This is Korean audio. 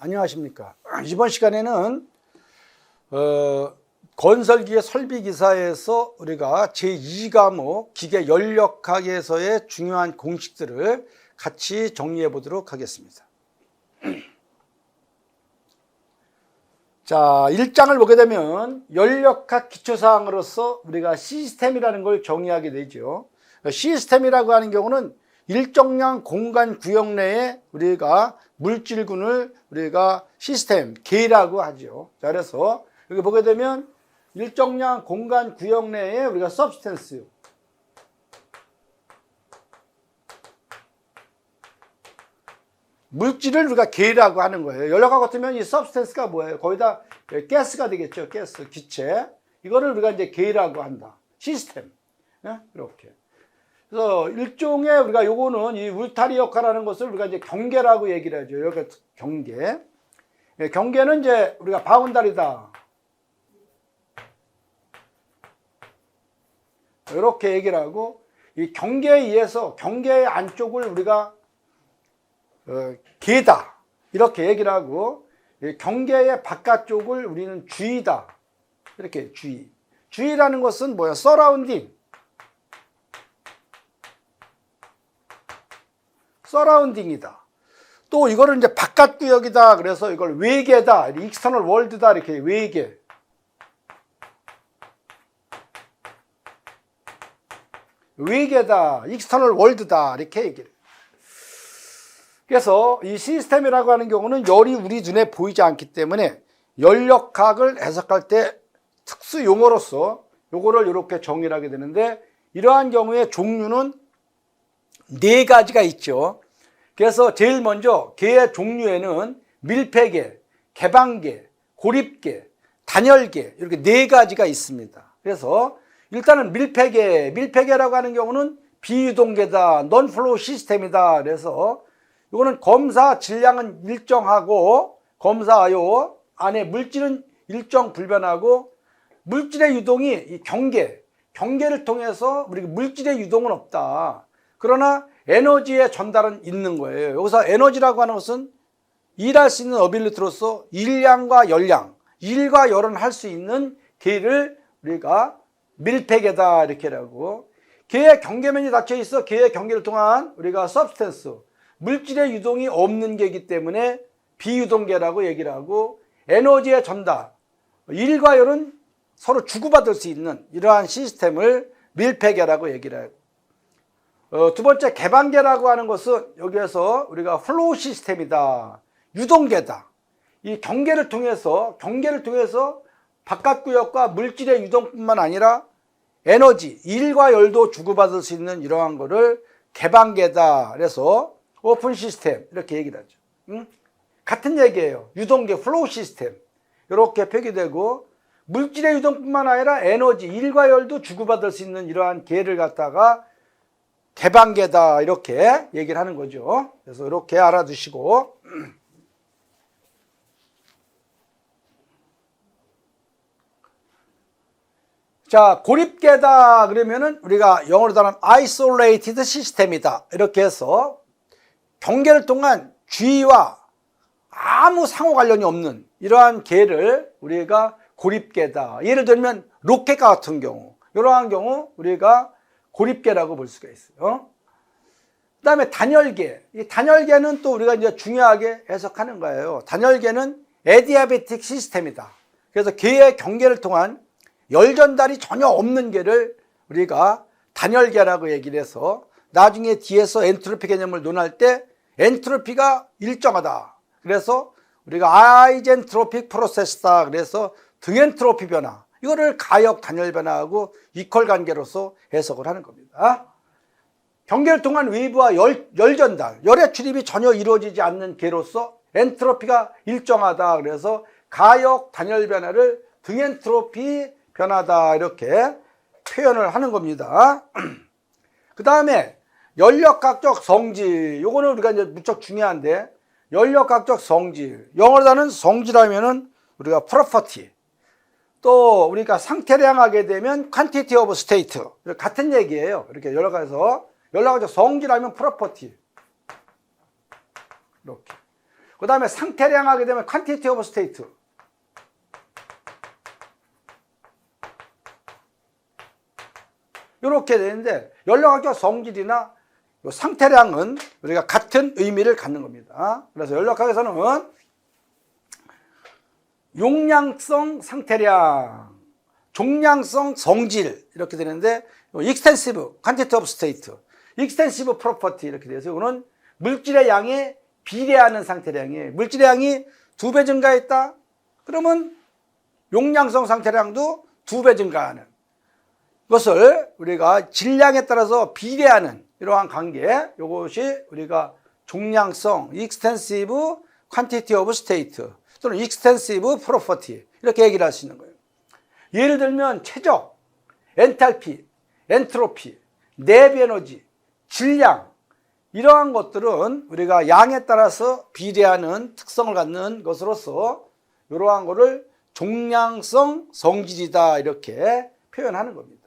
안녕하십니까. 이번 시간에는 건설기계 설비기사에서 우리가 제2과목 기계연력학에서의 중요한 공식들을 같이 정리해 보도록 하겠습니다. 자, 1장을 보게 되면 연력학 기초사항으로서 우리가 시스템이라는 걸 정의하게 되죠. 시스템이라고 하는 경우는 일정량 공간 구역 내에 우리가 물질군을 우리가 시스템, 계라고 하죠. 자, 그래서 여기 보게 되면 일정량 공간 구역 내에 우리가 substance, 물질을 우리가 계라고 하는 거예요. 연력학 같으면 이 substance가 뭐예요? 거의 다 가스가 되겠죠. 가스, 기체. 이거를 우리가 이제 계라고 한다. 시스템. 네? 이렇게. 그래서 일종의 우리가 요거는 이 울타리 역할하는 것을 우리가 이제 경계라고 얘기를 하죠. 여기 경계. 경계는 이제 우리가 바운다리다. 이렇게 얘기를 하고, 이 경계에 의해서 경계의 안쪽을 우리가 계다. 이렇게 얘기를 하고, 경계의 바깥쪽을 우리는 주위다. 이렇게 주위. 주위라는 것은 뭐야? 서라운딩. 서라운딩이다. 또 이거를 이제 바깥 구역이다. 그래서 이걸 외계다. 익스터널 월드다. 이렇게 외계. 외계다. 익스터널 월드다. 이렇게 얘기를. 그래서 이 시스템이라고 하는 경우는 열이 우리 눈에 보이지 않기 때문에 연력학을 해석할 때 특수 용어로서 요거를 이렇게 정의를 하게 되는데, 이러한 경우에 종류는 4가지가 있죠. 그래서 제일 먼저 계의 종류에는 밀폐계, 개방계, 고립계, 단열계 이렇게 4가지가 있습니다. 그래서 일단은 밀폐계라고 하는 경우는 비유동계다, 논플로우 시스템이다. 그래서 이거는 검사 질량은 일정하고 검사요 안에 물질은 일정 불변하고 물질의 유동이 이 경계를 통해서 우리 물질의 유동은 없다. 그러나 에너지의 전달은 있는 거예요. 여기서 에너지라고 하는 것은 일할 수 있는 어빌리티로서 일량과 열량, 일과 열은 할 수 있는 계를 우리가 밀폐계다 이렇게 하고, 계의 경계면이 닫혀 있어 계의 경계를 통한 우리가 substance, 물질의 유동이 없는 계이기 때문에 비유동계라고 얘기를 하고, 에너지의 전달, 일과 열은 서로 주고받을 수 있는 이러한 시스템을 밀폐계라고 얘기를 하고, 두 번째 개방계라고 하는 것은 여기에서 우리가 플로우 시스템이다. 유동계다. 이 경계를 통해서 바깥 구역과 물질의 유동뿐만 아니라 에너지, 일과 열도 주고받을 수 있는 이러한 거를 개방계다. 그래서 오픈 시스템 이렇게 얘기를 하죠. 같은 얘기예요. 유동계, 플로우 시스템 이렇게 표기되고, 물질의 유동뿐만 아니라 에너지, 일과 열도 주고받을 수 있는 이러한 계를 갖다가 개방계다 이렇게 얘기를 하는 거죠. 그래서 이렇게 알아두시고, 자, 고립계다 그러면은 우리가 영어로 말하면 isolated system이다 이렇게 해서 경계를 통한 주위와 아무 상호 관련이 없는 이러한 계를 우리가 고립계다. 예를 들면 로켓과 같은 경우, 이러한 경우 우리가 고립계라고 볼 수가 있어요. 그 다음에 단열계. 이 단열계는 또 우리가 이제 중요하게 해석하는 거예요. 단열계는 에디아베틱 시스템이다. 그래서 계의 경계를 통한 열 전달이 전혀 없는 계를 우리가 단열계라고 얘기를 해서, 나중에 뒤에서 엔트로피 개념을 논할 때 엔트로피가 일정하다. 그래서 우리가 아이젠트로픽 프로세스다. 그래서 등엔트로피 변화. 이거를 가역 단열 변화하고 이퀄 관계로서 해석을 하는 겁니다. 경계를 통한 웨이브와 열 전달, 열의 출입이 전혀 이루어지지 않는 계로서 엔트로피가 일정하다. 그래서 가역 단열 변화를 등엔트로피 변화다 이렇게 표현을 하는 겁니다. 그 다음에 연력학적 성질, 요거는 우리가 이제 무척 중요한데, 연력학적 성질, 영어로 하는 성질하면은 우리가 property, 또 우리가 상태를 향하게 되면 quantity of state, 같은 얘기예요. 이렇게 연락해서 연락하죠. 성질하면 property 이렇게. 그 다음에 상태량 하게 되면 quantity of state. 이렇게 되는데 연력학적 성질이나 상태량은 우리가 같은 의미를 갖는 겁니다. 그래서 연력학에서는 용량성 상태량, 종량성 성질 이렇게 되는데 extensive quantity of state, extensive property 이렇게 돼서 이거는 물질의 양에 비례하는 상태량이에요. 물질의 양이 2배 증가했다? 그러면 용량성 상태량도 2배 증가하는 것을 우리가 질량에 따라서 비례하는 이러한 관계, 이것이 우리가 종량성, extensive quantity of state 또는 extensive property 이렇게 얘기를 할 수 있는 거예요. 예를 들면 최적, 엔탈피, 엔트로피, 내부 에너지, 질량 이러한 것들은 우리가 양에 따라서 비례하는 특성을 갖는 것으로서 이러한 것을 종량성 성질이다 이렇게 표현하는 겁니다.